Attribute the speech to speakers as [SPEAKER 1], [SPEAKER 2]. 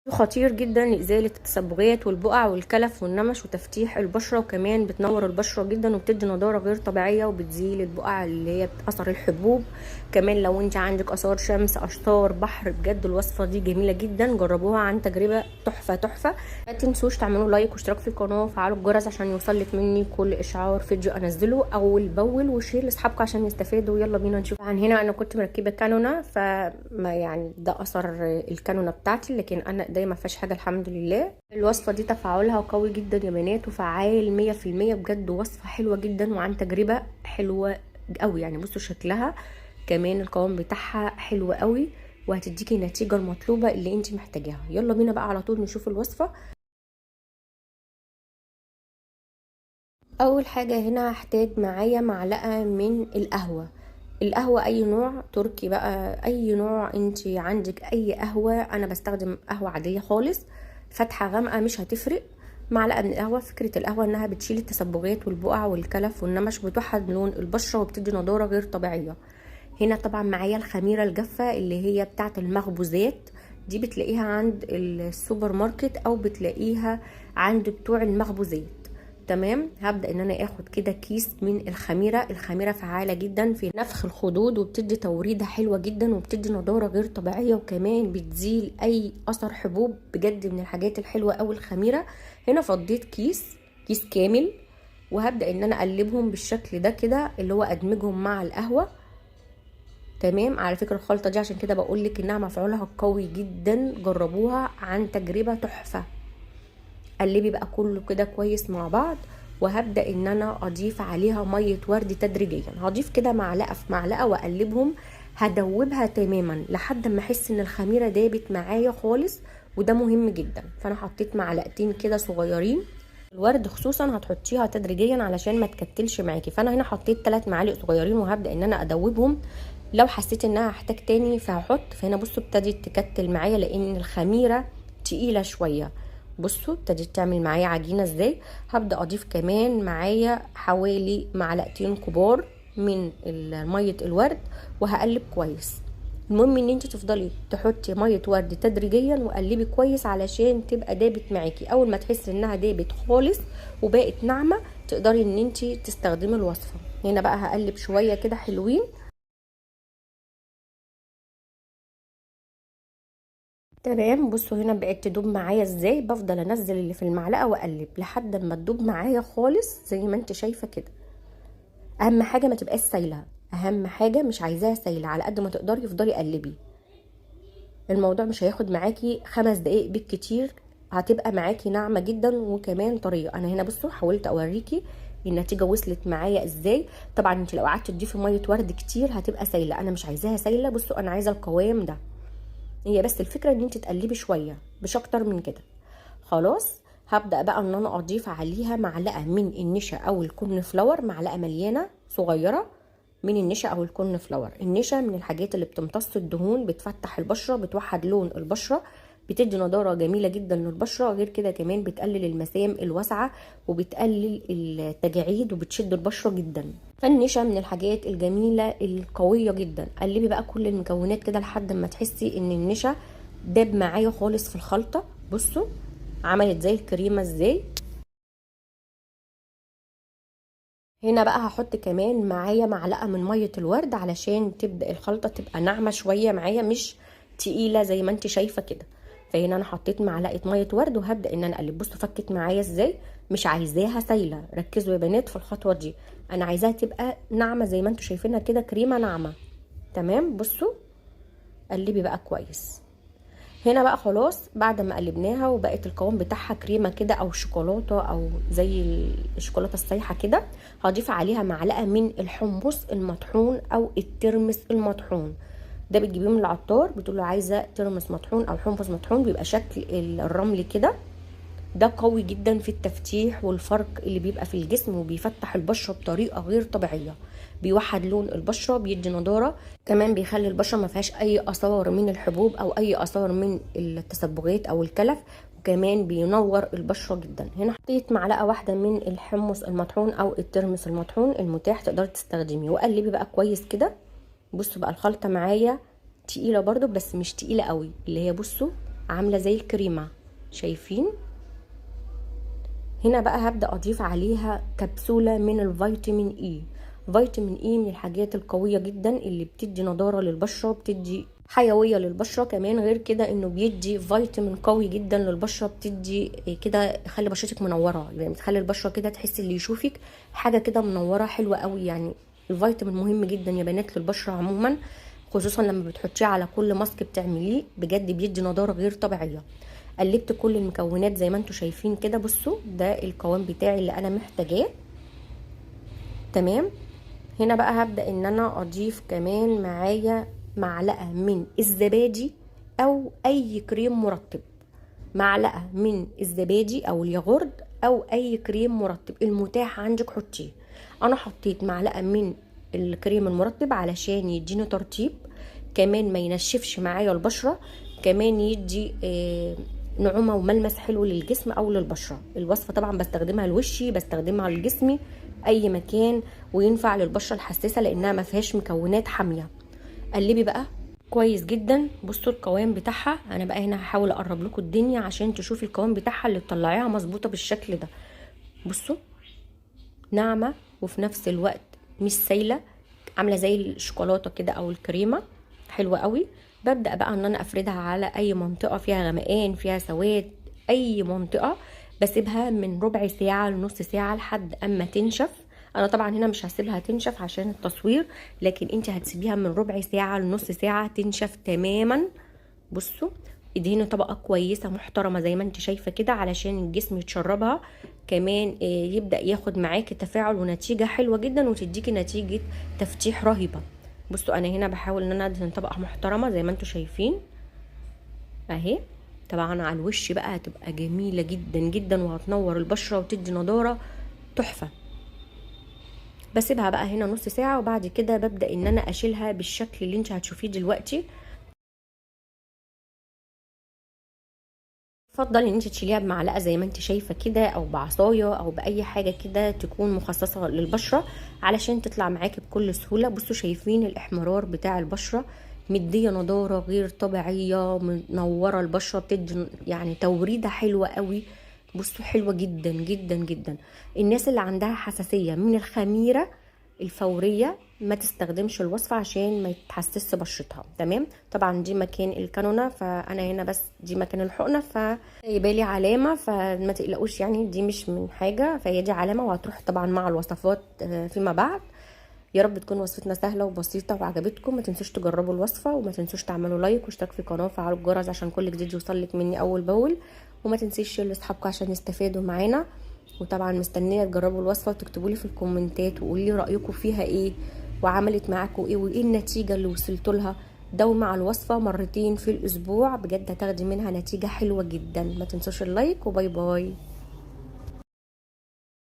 [SPEAKER 1] خطير جدا لإزالة التصبغات والبقع والكلف والنمش وتفتيح البشرة، وكمان بتنور البشرة جدا وبتدي نضارة غير طبيعية وبتزيل البقع اللي هي أثر الحبوب. كمان لو انت عندك آثار شمس، آثار بحر، بجد الوصفة دي جميلة جدا، جربوها عن تجربة تحفة تحفة. ما تنسوش تعملوا لايك واشتراك في القناة وفعلوا الجرس عشان يوصلك مني كل إشعار فيديو أنزله أول بأول، وشير لأصحابكم عشان يستفادوا. يلا بينا نشوف. عن هنا أنا كنت مركبة كانونا، فما يعني ده أثر الكانونا بتاعتي، لكن أنا ده ما فيهاش حاجه الحمد لله. الوصفه دي تفاعلها قوي جدا يا بنات وفعال 100%، بجد وصفه حلوه جدا وعن تجربه حلوه قوي. يعني بصوا شكلها، كمان القوام بتاعها حلو قوي، وهتديكي النتيجه المطلوبه اللي انت محتاجاها. يلا بينا بقى على طول نشوف الوصفه. اول حاجه هنا هحتاج معايا معلقه من القهوه. القهوه اي نوع، تركي بقى، اي نوع انت عندك، اي قهوه. انا بستخدم قهوه عاديه خالص، فاتحه غامقه مش هتفرق. معلقه من القهوه. فكره القهوه انها بتشيل التصبغات والبقع والكلف والنمش وبتوحد لون البشره وبتدي نضاره غير طبيعيه. هنا طبعا معايا الخميره الجافه اللي هي بتاعه المخبوزات، دي بتلاقيها عند السوبر ماركت او بتلاقيها عند بتوع المخبوزات. تمام. هبدا ان انا اخد كده كيس من الخميره. الخميره فعاله جدا في نفخ الخدود وبتدي توريده حلوه جدا وبتدي نضاره غير طبيعيه، وكمان بتزيل اي اثر حبوب، بجد من الحاجات الحلوه قوي الخميره. هنا فضيت كيس كامل، وهبدا ان انا اقلبهم بالشكل ده كده، اللي هو ادمجهم مع القهوه. تمام. على فكره الخلطه دي عشان كده بقول لك انها مفعولها قوي جدا، جربوها عن تجربه تحفه. قلبي بقى كله كده كويس مع بعض، وهبدا ان انا اضيف عليها ميه ورد تدريجيا. هضيف كده معلقه في معلقه واقلبهم، هدوبها تماما لحد ما احس ان الخميره دابت معايا خالص، وده مهم جدا. فانا حطيت معلقتين كده صغيرين. الورد خصوصا هتحطيها تدريجيا علشان ما تكتلش معاكي. فانا هنا حطيت 3 معالق صغيرين، وهبدا ان انا ادوبهم. لو حسيت انها هحتاج تاني فهحط. فهنا بصوا ابتدت تكتل معايا لان الخميره تقيله شويه. بصوا ابتدت تعمل معايا عجينه ازاي. هبدا اضيف كمان معايا حوالي معلقتين كبار من ميه الورد، وهقلب كويس. المهم ان انت تفضلي تحطي ميه ورد تدريجيا وقلبي كويس علشان تبقى دابت معاكي. اول ما تحسي انها دابت خالص وبقت ناعمه تقدري ان انت تستخدمي الوصفه. هنا بقى هقلب شويه كده حلوين. تمام. بصوا هنا بقت تدوب معايا ازاي. بفضل انزل اللي في المعلقه واقلب لحد ما تدوب معايا خالص زي ما انت شايفه كده. اهم حاجه ما تبقاش سايله، اهم حاجه مش عايزاها سايله. على قد ما تقدري افضلي قلبي. الموضوع مش هياخد معاكي 5 دقايق بالكتير، هتبقى معاكي ناعمه جدا وكمان طريه. انا هنا بصوا حاولت اوريكي النتيجه وصلت معايا ازاي. طبعا انت لو قعدتي تضيفي ميه ورد كتير هتبقى سايله، انا مش عايزاها سايله. بصوا انا عايزه القوام ده. هي بس الفكره ان انت تقلبي شويه مش اكتر من كده. خلاص. هبدا بقى ان انا اضيف عليها معلقه من النشا او الكورن فلاور، معلقه مليانه صغيره من النشا او الكورن فلاور. النشا من الحاجات اللي بتمتص الدهون، بتفتح البشره، بتوحد لون البشره، بتدي نضاره جميله جدا للبشره. غير كده كمان بتقلل المسام الواسعه وبتقلل التجاعيد وبتشد البشره جدا. فالنشا من الحاجات الجميله القويه جدا. قلبي بقى كل المكونات كده لحد ما تحسي ان النشا داب معايا خالص في الخلطه. بصوا عملت زي الكريمه ازاي. هنا بقى هحط كمان معايا معلقه من ميه الورد علشان تبدا الخلطه تبقى ناعمه شويه معايا، مش تقيله زي ما انت شايفه كده. فهنا انا حطيت معلقه ميه ورد وهبدا ان انا اقلب. بصوا فكت معايا ازاي. مش عايزاها سايله، ركزوا يا بنات في الخطوه دي. انا عايزاها تبقى ناعمه زي ما انتوا شايفينها كده، كريمه ناعمه. تمام. بصوا قلبي بقى كويس. هنا بقى خلاص بعد ما قلبناها وبقت القوام بتاعها كريمه كده او شوكولاته او زي الشوكولاته السايحه كده، هضيف عليها معلقه من الحمص المطحون او الترمس المطحون. ده بتجيبيه من العطار، بتقول له عايزه ترمس مطحون او حمص مطحون، بيبقى شكل الرمل كده. ده قوي جدا في التفتيح والفرق اللي بيبقى في الجسم، وبيفتح البشره بطريقه غير طبيعيه، بيوحد لون البشره، بيدي نضاره، كمان بيخلي البشره ما فيهاش اي اثار من الحبوب او اي اثار من التصبغات او الكلف، وكمان بينور البشره جدا. هنا حطيت معلقه واحده من الحمص المطحون او الترمس المطحون المتاح، تقدري تستخدميه. وقلبي بقى كويس كده. بصوا بقى الخلطه معايا تقيله برضو بس مش تقيله قوي، اللي هي بصوا عامله زي الكريمه، شايفين؟ هنا بقى هبدا اضيف عليها كبسوله من الفيتامين اي. فيتامين اي من الحاجات القويه جدا اللي بتدي نضاره للبشره، بتدي حيويه للبشره. كمان غير كده انه بيدي فيتامين قوي جدا للبشره، بتدي كده خلي بشرتك منوره، يعني بتخلي البشره كده تحس اللي يشوفك حاجه كده منوره حلوه قوي. يعني الفيتامين مهم جدا يا بنات للبشره عموما، خصوصا لما بتحطيه على كل ماسك بتعمليه، بجد بيدي نضاره غير طبيعيه. قلبت كل المكونات زي ما انتم شايفين كده. بصوا ده القوام بتاعي اللي انا محتاجاه. تمام. هنا بقى هبدأ ان انا اضيف كمان معايا معلقة من الزبادي او اي كريم مرطب. معلقة من الزبادي او الياغورت او اي كريم مرطب المتاح عندك حطيه. انا حطيت معلقة من الكريم المرطب علشان يديني ترطيب، كمان ما ينشفش معايا البشرة، كمان يدي نعومة وملمس حلو للجسم او للبشرة. الوصفة طبعا بستخدمها لوشي، بستخدمها لجسمي، اي مكان، وينفع للبشرة الحساسة لانها ما فيهاش مكونات حامية. قلبي بقى كويس جدا. بصوا القوام بتاعها، انا بقى هنا هحاول اقرب لكم الدنيا عشان تشوفي القوام بتاعها اللي تطلعيها مظبوطة بالشكل ده. بصوا ناعمة وفي نفس الوقت مش سايلة، عاملة زي الشوكولاتة كده او الكريمة، حلوة قوي. ببدأ بقى ان انا افردها على اي منطقة فيها غمقان فيها سواد، اي منطقة بسيبها من ربع ساعة لنص ساعة لحد اما تنشف. انا طبعا هنا مش هسيبها تنشف عشان التصوير، لكن انت هتسيبيها من ربع ساعة لنص ساعة تنشف تماما. بصوا ادهني طبقة كويسة محترمة زي ما انت شايفة كده علشان الجسم يتشربها، كمان يبدأ ياخد معاكي تفاعل ونتيجة حلوة جدا وتديكي نتيجة تفتيح رهيبة. بصوا انا هنا بحاول ان انا ادهن طبقة محترمة زي ما انتم شايفين اهي. طبعا على الوش بقى هتبقى جميلة جدا جدا وهتنور البشرة وتدي نضارة تحفة. بسيبها بقى هنا نص ساعة وبعد كده ببدأ ان انا اشيلها بالشكل اللي انت هتشوفيه دلوقتي. افضل ان انت تشيليها بمعلقه زي ما انت شايفه كده، او بعصايه، او باي حاجه كده تكون مخصصه للبشره علشان تطلع معاكي بكل سهوله. بصوا شايفين الاحمرار بتاع البشره، مديه نضاره غير طبيعيه، منوره البشره، بتدي يعني توريده حلوه قوي. بصوا حلوه جدا جدا جدا. الناس اللي عندها حساسيه من الخميره الفوريه ما تستخدمش الوصفه عشان ما يتحسسش بشرتها. تمام. طبعا دي مكان الكانونا، فانا هنا بس دي مكان الحقنه فيبالي علامه، فما تقلقوش يعني دي مش من حاجه، فهي دي علامه وهتروح طبعا مع الوصفات فيما بعد. يا رب تكون وصفتنا سهله وبسيطه وعجبتكم. ما تنسوش تجربوا الوصفه، وما تنسوش تعملوا لايك واشتراك في القناه وفعلوا الجرس عشان كل جديد يوصلك مني اول باول، وما تنسيش شير لاصحابكم عشان يستفادوا معانا. وطبعا مستنيه تجربوا الوصفه وتكتبوا لي في الكومنتات وقولوا لي رايكم فيها ايه وعملت معاكم ايه وايه النتيجه اللي وصلتوا لها. داوموا على الوصفه مرتين في الاسبوع، بجد هتاخدي منها نتيجه حلوه جدا. ما تنسوش اللايك، وباي باي.